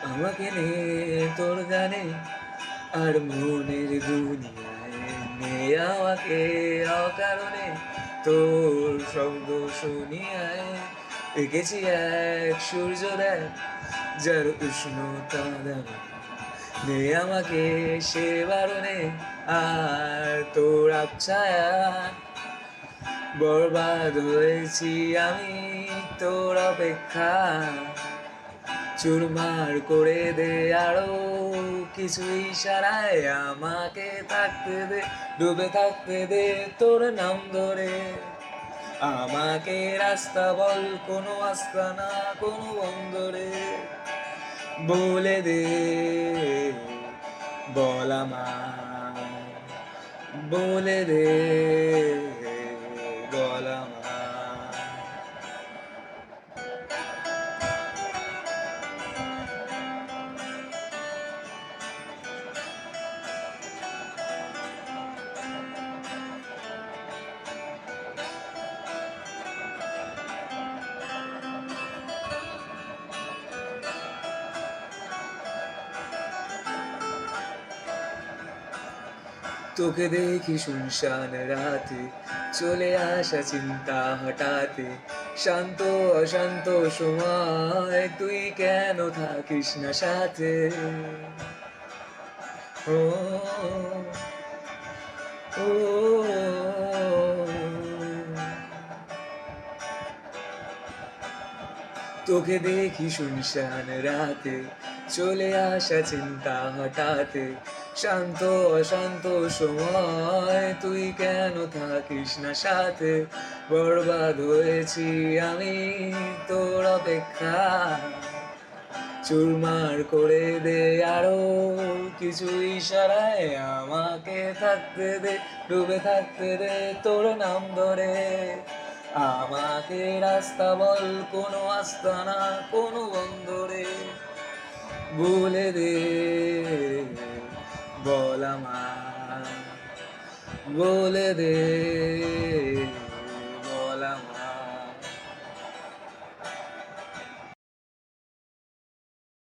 আমাকে নিয়ে তোর গানে আর মনের দুনিয়ায় নে আমাকে অকারণে তোর শব্দ শুনিয়ায় এঁকেছি এক সূর্যোদয় যার উষ্ণতা দামি নে আমাকে সে বারণে আর তোর আবছায়া বরবাদ হয়েছি আমি তোর অপেক্ষা চুরমার করে দে আরো কিছু ইশারায় আমাকে থাকতে দে ডুবে থাকতে দে তোর নাম ধরে আমাকে রাস্তা বল কোনো আস্তানা কোনো বন্দরে বলে দে বল আমায় বলে দে বল আমায় তোকে দেখি শুনশান রাতে চলে আসা চিন্তা হঠাতে শান্ত অশান্ত সময় তুই কেন থাকিস না সাথে ও ও তোকে দেখি শুনশান রাতে চলে আসা চিন্তা হঠাতে শান্ত অশান্ত সময় তুই কেন থাকিস না সাথে বরবাদ হয়েছি আমি তোর অপেক্ষা চুরমার করে দে আরো কিছু ইশারায় আমাকে থাকতে দে ডুবে থাকতে দে তোর নাম ধরে আমাকে রাস্তা বল কোনো আস্তানা কোনো বন্দরে বলে দে বল আমায় বলে দে